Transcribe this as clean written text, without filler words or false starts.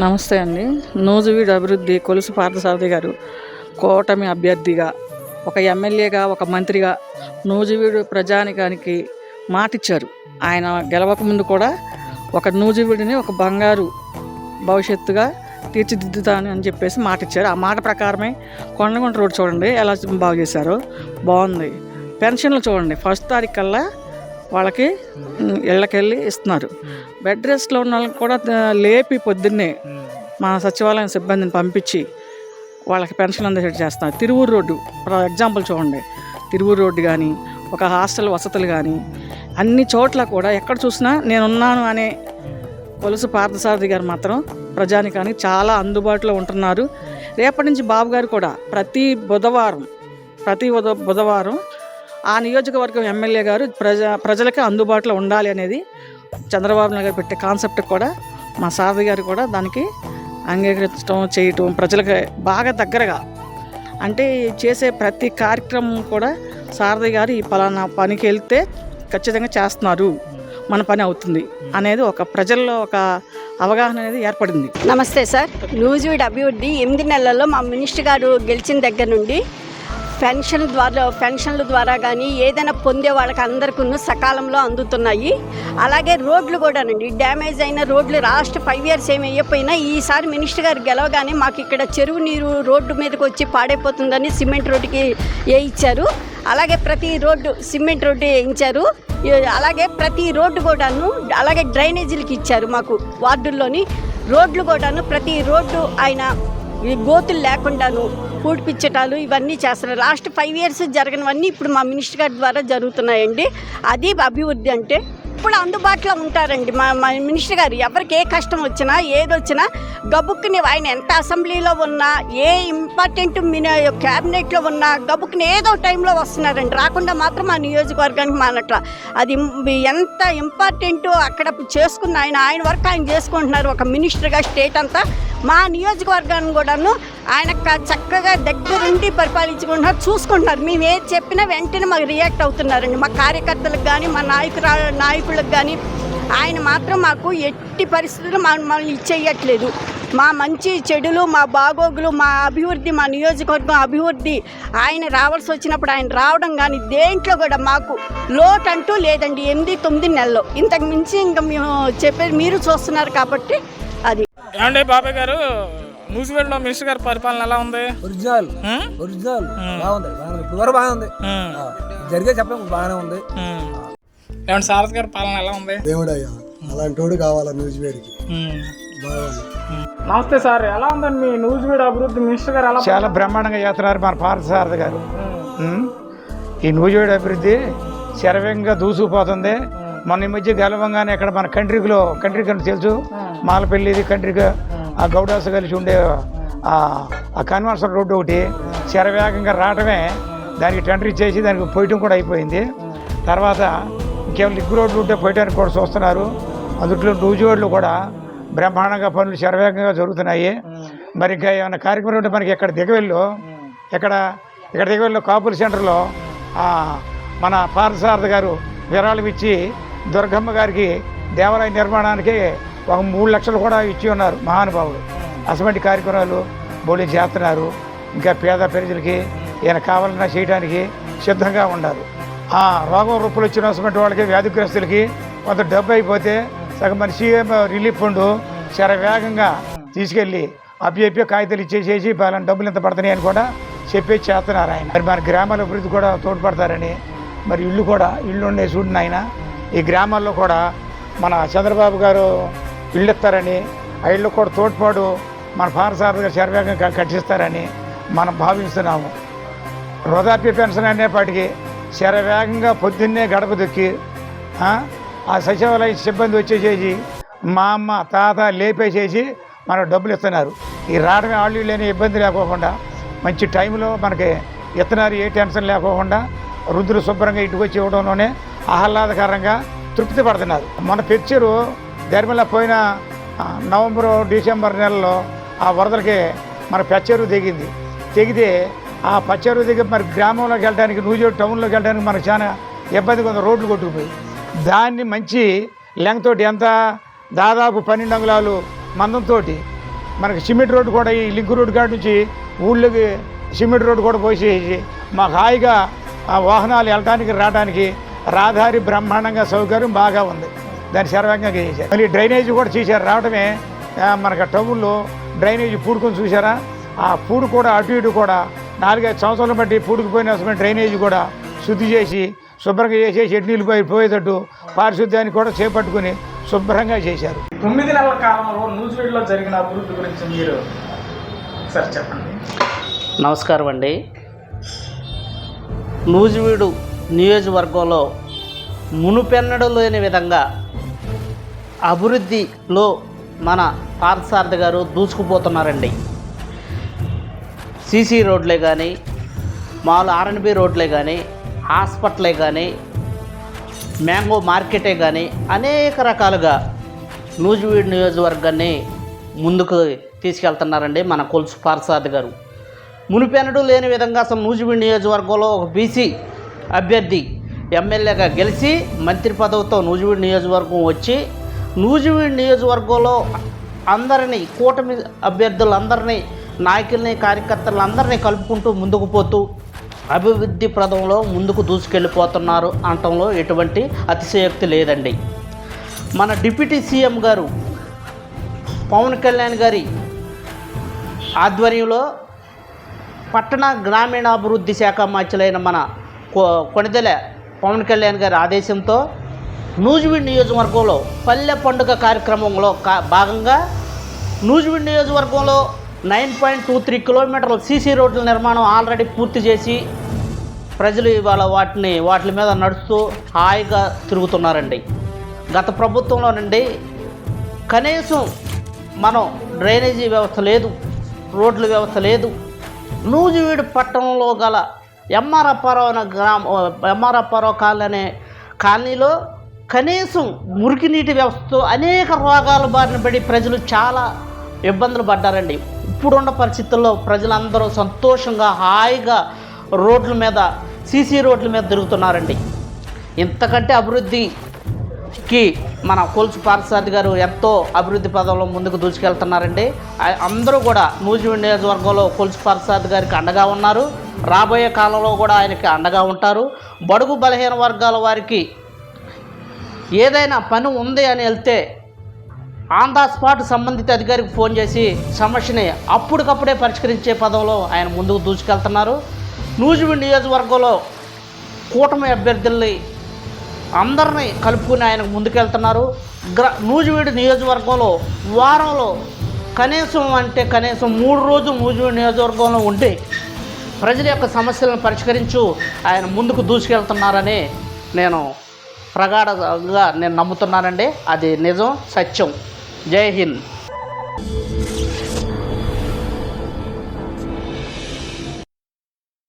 నమస్తే అండి. నూజివీడు అభివృద్ధి కొలుసు పార్థసారథి గారు కూటమి అభ్యర్థిగా, ఒక ఎమ్మెల్యేగా, ఒక మంత్రిగా నూజివీడు ప్రజానికానికి మాటిచ్చారు. ఆయన గెలవకముందు కూడా ఒక నూజివీడిని ఒక బంగారు భవిష్యత్తుగా తీర్చిదిద్దుతాను అని చెప్పేసి మాటిచ్చారు. ఆ మాట ప్రకారమే కొండగుంట రోడ్ చూడండి ఎలా బాగు చేశారో, బాగుంది. పెన్షన్లు చూడండి, ఫస్ట్ తారీఖు కల్లా వాళ్ళకి ఇళ్ళకెళ్ళి ఇస్తున్నారు. బెడ్ రెస్ట్లో ఉన్న వాళ్ళకి కూడా లేపి పొద్దున్నే మా సచివాలయం సిబ్బందిని పంపించి వాళ్ళకి పెన్షన్ అందేటట్టు చేస్తున్నారు. తిరువూరు రోడ్డు ఫర్ ఎగ్జాంపుల్ చూడండి, తిరువూరు రోడ్డు కానీ, ఒక హాస్టల్ వసతులు కానీ, అన్ని చోట్ల కూడా ఎక్కడ చూసినా నేనున్నాను అనే కొలుసు పార్థసారథి గారు మాత్రం ప్రజానికానికి చాలా అందుబాటులో ఉంటున్నారు. రేపటి నుంచి బాబు గారు కూడా ప్రతి బుధవారం ఆ నియోజకవర్గం ఎమ్మెల్యే గారు ప్రజలకి అందుబాటులో ఉండాలి అనేది చంద్రబాబు నాయుడు గారు పెట్టే కాన్సెప్ట్ కూడా మా సారథి గారు కూడా దానికి అంగీకరించడం, చేయటం, ప్రజలకు బాగా దగ్గరగా అంటే చేసే ప్రతి కార్యక్రమం కూడా సారథి గారు ఈ పలానా పనికి వెళ్తే ఖచ్చితంగా చేస్తున్నారు, మన పని అవుతుంది అనేది ఒక ప్రజల్లో ఒక అవగాహన అనేది ఏర్పడింది. నమస్తే సార్. నూజివీడు అభివృద్ధి 8 నెలల్లో మా మినిస్టర్ గారు గెలిచిన దగ్గర నుండి పెన్షన్ల ద్వారా కానీ ఏదైనా పొందే వాళ్ళకి అందరికీ సకాలంలో అందుతున్నాయి. అలాగే రోడ్లు కూడానండి, డ్యామేజ్ అయిన రోడ్లు లాస్ట్ 5 years ఏమి అయ్యపోయినా ఈసారి మినిస్టర్ గారు గెలవగానే మాకు ఇక్కడ చెరువు నీరు రోడ్డు మీదకి వచ్చి పాడైపోతుందని సిమెంట్ రోడ్డుకి వేయించారు. అలాగే ప్రతి రోడ్డు సిమెంట్ రోడ్డు వేయించారు. అలాగే ప్రతి రోడ్డు కూడాను, అలాగే డ్రైనేజీలకి ఇచ్చారు. మాకు వార్డుల్లోని రోడ్లు కూడాను ప్రతి రోడ్డు ఆయన ఈ గోతులు లేకుండాను పూడిపించటాలు ఇవన్నీ చేస్తున్నారు. లాస్ట్ 5 years జరగనివన్నీ ఇప్పుడు మా మినిస్టర్ గారి ద్వారా జరుగుతున్నాయండి. అది అభివృద్ధి అంటే. ఇప్పుడు అందుబాటులో ఉంటారండి మా మినిస్టర్ గారు. ఎవరికి ఏ కష్టం వచ్చినా ఏదొచ్చినా గబుక్కుని ఆయన ఎంత అసెంబ్లీలో ఉన్నా, ఏ ఇంపార్టెంట్ క్యాబినెట్లో ఉన్నా గబుక్కుని ఏదో టైంలో వస్తున్నారండి. రాకుండా మాత్రం మా నియోజకవర్గానికి మానట్ల అది ఎంత ఇంపార్టెంటో అక్కడ చేసుకున్న ఆయన వర్క్ ఆయన చేసుకుంటున్నారు. ఒక మినిస్టర్గా స్టేట్ అంతా మా నియోజకవర్గాన్ని కూడాను ఆయన చక్కగా దగ్గరుండి పరిపాలించుకుంటున్నారు, చూసుకుంటున్నారు. మేము ఏది చెప్పినా వెంటనే మాకు రియాక్ట్ అవుతున్నారండి. మా కార్యకర్తలకు కానీ, మా నాయకులకు కానీ ఆయన మాత్రం మాకు ఎట్టి పరిస్థితుల్లో మమ్మల్ని ఇచ్చేయట్లేదు. మా మంచి చెడులు, మా బాగోగులు, మా అభివృద్ధి, మా నియోజకవర్గం అభివృద్ధి ఆయన రావాల్సి వచ్చినప్పుడు ఆయన రావడం కానీ దేంట్లో కూడా మాకు లోటు అంటూ లేదండి. 8-9 నెలలు ఇంతకు మించి ఇంకా మేము చెప్పేది మీరు చూస్తున్నారు కాబట్టి. అది ఏమండి బాబాయ్ గారు, నూజివీడులో మినిస్టర్ గారి పరిపాలన ఎలా ఉంది? ఒరిజినల్ బాగుంది. ఇప్పుడు బాగుంది, జరిగే చెప్పడం బాగానే ఉంది. ఏమంటే సారథి గారి పాలన ఎలా ఉంది? దేవుడయ్యా అలాంటి వాడు కావాలా నూజివీడికి. బాగుంది. నమస్తే సార్, ఎలా ఉందండి మీ నూజివీడు అభివృద్ధి? మినిస్టర్ గారు ఎలా చాలా బ్రహ్మాండంగా చేస్తున్నారు మన పార్థసారథి గారు. ఈ నూజివీడు అభివృద్ధి శరవేగంగా దూసుకుపోతుంది. మన ఈ మధ్య గెలవంగానే ఇక్కడ మన కంట్రీకి తెలుసు, మాలపల్లి కంట్రీగా ఆ గౌడాస్ కలిసి ఉండే ఆ కన్వర్షన్ రోడ్డు ఒకటి శరవేగంగా రావటమే, దానికి టెండర్ ఇచ్చేసి దానికి పోయటం కూడా అయిపోయింది. తర్వాత ఇంకేమైనా లిగ్ రోడ్లు ఉంటే పోయటానికి కూడా చూస్తున్నారు. అందుట్లో నూజివీడులో కూడా బ్రహ్మాండంగా పనులు శరవేగంగా జరుగుతున్నాయి. మరి ఇంకా ఏమైనా కార్యక్రమం ఉంటే మనకి ఇక్కడ దిగవెల్లో కాపుల సెంటర్లో మన పార్థసారథి గారు విరాళం ఇచ్చి దుర్గమ్మ గారికి దేవాలయ నిర్మాణానికి ఒక 3 లక్షలు కూడా ఇచ్చి ఉన్నారు మహానుభావుడు. అటువంటి కార్యక్రమాలు బోలీ చేస్తున్నారు. ఇంకా పేద ప్రజలకి ఈయన కావాలన్నా చేయడానికి సిద్ధంగా ఉన్నారు. రోగం రూపులు వచ్చినటువంటి వాళ్ళకి, వ్యాధిగ్రస్తులకి కొంత డబ్బు అయిపోతే సగం మన సీఎం రిలీఫ్ ఫండ్ శరవేగంగా తీసుకెళ్ళి అప్పి కాగితాలు ఇచ్చేసేసి పలానా డబ్బులు ఎంత పడుతున్నాయి అని కూడా చెప్పేసి చేస్తున్నారు ఆయన. మరి మన గ్రామాల అభివృద్ధి కూడా తోడ్పడతారని, మరి ఇళ్ళు ఉండే చూడండి ఆయన. ఈ గ్రామాల్లో కూడా మన చంద్రబాబు గారు ఇళ్ళు ఇస్తారని, ఆ ఇళ్ళు కూడా తోడ్పాటు మన పార్థసారథి గారు శరవేగంగా కట్టిస్తారని మనం భావిస్తున్నాము. వృద్ధాప్య పెన్షన్ అనేపాటికి శరవేగంగా పొద్దున్నే గడప దొక్కి ఆ సచివాలయ సిబ్బంది వచ్చేసేసి మా అమ్మ తాత లేపేసేసి మనకు డబ్బులు ఇస్తున్నారు. ఈ రావడమే ఆళ్ళు లేని ఇబ్బంది లేకోకుండా మంచి టైంలో మనకి ఇస్తున్నారు. ఏ టెన్షన్ లేకోకుండా వృద్ధులు శుభ్రంగా ఇంటికి వచ్చి ఇవ్వడంలోనే ఆహ్లాదకరంగా తృప్తి పడుతున్నారు. మన పిక్చరు ధర్మల పోయిన నవంబరు డిసెంబర్ నెలలో ఆ వరదలకి మన పెచ్చెరు తెగితే ఆ పచ్చెరు దగ్గర మరి గ్రామంలోకి వెళ్ళడానికి, నూజివీడు టౌన్లోకి వెళ్ళడానికి మనకు చాలా ఇబ్బందిగా ఉంది. రోడ్లు కొట్టుకుపోయి దాన్ని మంచి లెంగ్తోటి ఎంత దాదాపు 12 అంగుళాలు మందంతో మనకి సిమెంట్ రోడ్డు కూడా ఈ లింక్ రోడ్డు కాడ నుంచి ఊళ్ళోకి సిమెంట్ రోడ్డు కూడా పోసేసి మాకు హాయిగా ఆ వాహనాలు వెళ్ళడానికి రావడానికి రహదారి బ్రహ్మాండంగా సౌకర్యం బాగా ఉంది. దాన్ని సర్వంగా చేశారు. మళ్ళీ డ్రైనేజీ కూడా చేశారు. రావడమే మనకు టౌన్లో డ్రైనేజీ పూడుకొని చూసారా, ఆ పూడు కూడా అటు ఇటు కూడా 4-5 సంవత్సరాలు బట్టి పూడుకుపోయిన డ్రైనేజీ కూడా శుద్ధి చేసి శుభ్రంగా చేసేసి ఎడ్నీళ్ళు పోయేటట్టు పారిశుద్ధ్యాన్ని కూడా చేపట్టుకుని శుభ్రంగా చేశారు. 9 నెలల కాలంలో నూజివీడులో జరిగిన అభివృద్ధి గురించి మీరు ఒకసారి చెప్పండి. నమస్కారం అండి. నూజివీడు నియోజకవర్గంలో మునుపెన్నడూ లేని విధంగా అభివృద్ధిలో మన పార్థసారథి గారు దూసుకుపోతున్నారండి. సీసీ రోడ్లే కానీ, మామూలు ఆర్ఎన్బి రోడ్లే కానీ, హాస్పిటలే కానీ, మ్యాంగో మార్కెటే కానీ అనేక రకాలుగా నూజివీడు నియోజకవర్గాన్ని ముందుకు తీసుకెళ్తున్నారండి మన కొలుసు పార్థసారథి గారు. మునిపెన్నడూ లేని విధంగా అసలు నూజివీడు నియోజకవర్గంలో ఒక బీసీ అభ్యర్థి ఎమ్మెల్యేగా గెలిచి మంత్రి పదవితో నూజివీడు నియోజకవర్గం వచ్చి నూజివీడు నియోజకవర్గంలో అందరినీ కూటమి అభ్యర్థులందరినీ, నాయకుల్ని, కార్యకర్తలందరినీ కలుపుకుంటూ ముందుకు పోతూ అభివృద్ధి ప్రదంలో ముందుకు దూసుకెళ్ళిపోతున్నారు అనటంలో ఎటువంటి అతిశయోక్తి లేదండి. మన డిప్యూటీ సీఎం గారు పవన్ కళ్యాణ్ గారి ఆధ్వర్యంలో పట్టణ గ్రామీణాభివృద్ధి శాఖ మంత్రులైన మన కొణిదెల పవన్ కళ్యాణ్ గారి ఆదేశంతో నూజివీడు నియోజకవర్గంలో పల్లె పండుగ కార్యక్రమంలో భాగంగా నూజివీడు నియోజకవర్గంలో 9.23 కిలోమీటర్ల సీసీ రోడ్ల నిర్మాణం ఆల్రెడీ పూర్తి చేసి ప్రజలు ఇవాళ వాటి మీద నడుస్తూ హాయిగా తిరుగుతున్నారండి. గత ప్రభుత్వంలోనండి కనీసం మనం డ్రైనేజీ వ్యవస్థ లేదు, రోడ్ల వ్యవస్థ లేదు. నూజివీడు పట్టణంలో గల ఎంఆర్ఎఫ్ఆర్ఓ కాలనీ కాలనీలో కనీసం మురికి వ్యవస్థతో అనేక రోగాల బారిన పడి ప్రజలు చాలా ఇబ్బందులు పడ్డారండి. ఇప్పుడున్న పరిస్థితుల్లో ప్రజలందరూ సంతోషంగా హాయిగా రోడ్ల మీద, సీసీ రోడ్ల మీద తిరుగుతున్నారండి. ఇంతకంటే అభివృద్ధికి మన కొలుసు పార్థసారథి గారు ఎంతో అభివృద్ధి పదంలో ముందుకు దూసుకెళ్తున్నారండి. అందరూ కూడా నూజివీడు నియోజకవర్గంలో కొలుసు పార్థసారథి గారికి అండగా ఉన్నారు. రాబోయే కాలంలో కూడా ఆయనకి అండగా ఉంటారు. బడుగు బలహీన వర్గాల వారికి ఏదైనా పని ఉంది అని వెళ్తే ఆన్ ద స్పాట్ సంబంధిత అధికారికి ఫోన్ చేసి సమస్యని అప్పటికప్పుడే పరిష్కరించే పదంలో ఆయన ముందుకు దూసుకెళ్తున్నారు. నూజివీడు నియోజకవర్గంలో కూటమి అభ్యర్థుల్ని అందరినీ కలుపుకుని ఆయనకు ముందుకెళ్తున్నారు. నూజివీడు నియోజకవర్గంలో వారంలో కనీసం 3 రోజులు నూజివీడు నియోజకవర్గంలో ఉండి ప్రజల యొక్క సమస్యలను పరిష్కరించు ఆయన ముందుకు దూసుకెళ్తున్నారని నేను ప్రగాఢంగా నమ్ముతున్నానండి. అది నిజం, సత్యం. జై హింద్.